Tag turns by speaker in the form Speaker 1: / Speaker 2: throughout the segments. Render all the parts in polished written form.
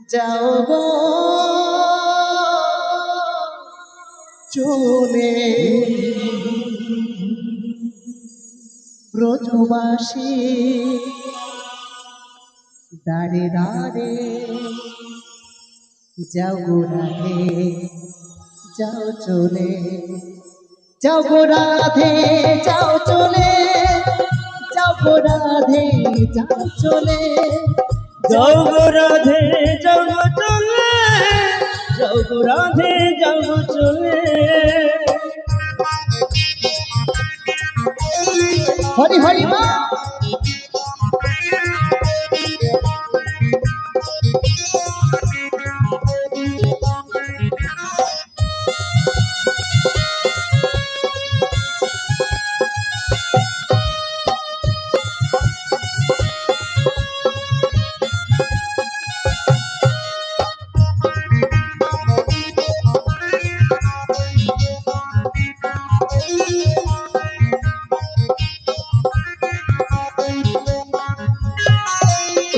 Speaker 1: যাও গো চলে ব্রজবাসী দাঁড়ে দাঁড়ে যাও গো রাধে যাও চলে যাও গো রাধে যাও চলে যাও গো রাধে যাও চলে
Speaker 2: যাও গো রাধে যাও গো চলে যাও গো রাধে যাও গো চলে
Speaker 1: হরি হরি মা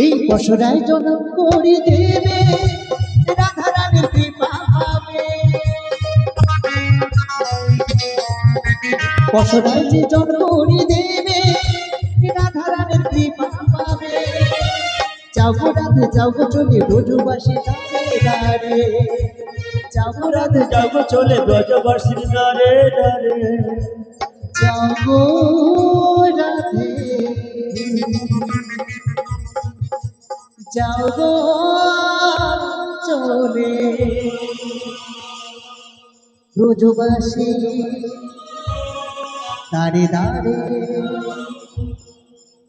Speaker 1: এই বছরায় জনম করে দেবে রাধা রানীর কৃপা পাবে বছরায় যে জন্ম করে দেবে রাধা রানীর কৃপা পাবে যাও গো রাধে যাও গো চলে ব্রজবাসী দাঁড়ে দাঁড়ে যাও গো রাধে
Speaker 2: যাও গো চলে ব্রজবাসীর দ্বারে দ্বারে
Speaker 1: যাও গো রাধে যাও গো চলে ব্রজবাসী দাঁড়ে দাঁড়ে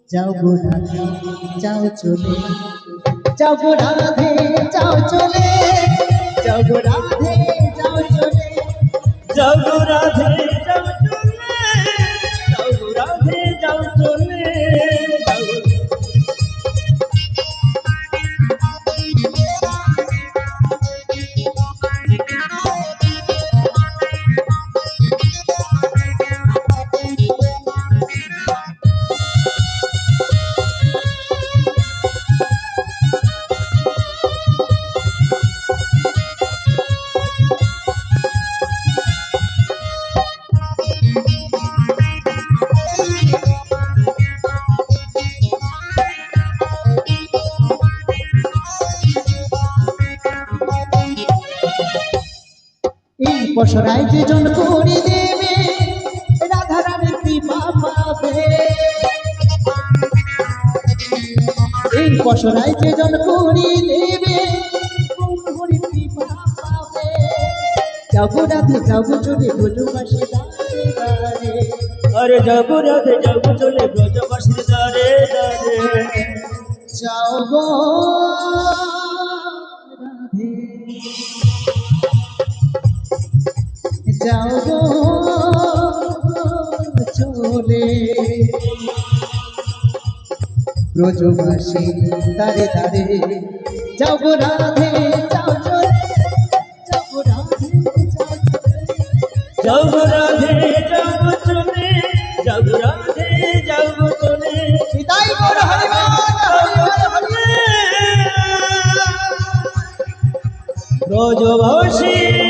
Speaker 1: যাও গো রাধে যাও চলে যাও গো রাধে যাও চলে যাও গো রাধে যাও চলে
Speaker 2: যাও গো রাধে যাও চলে যাও গো রাধে যাও চলে
Speaker 1: এই বছরায় যে জন করে দেবে রাধা রানীর কৃপা পাবে এই বছরায় যে জন করে দেবে হরির কৃপা পাবে যাও গো রাধে যাও গো চলে ব্রজবাসী দাঁড়ে দাঁড়ে
Speaker 2: আরে যাও গো রাধে যাও গো চলে ব্রজবাসীর দ্বারে দ্বারে
Speaker 1: যাও গো রাধে যাও গো চলে ব্রজবাসী দাঁড়ে দাঁড়ে যাও গো রাধে যাও চলে যাও গো রাধে
Speaker 2: যাও গো রাধে যাও গো চলে যাও গো রাধে যাও গো চলে
Speaker 1: বিদায় গৌর হরি বল হরি বল হরি
Speaker 2: ব্রজবাসী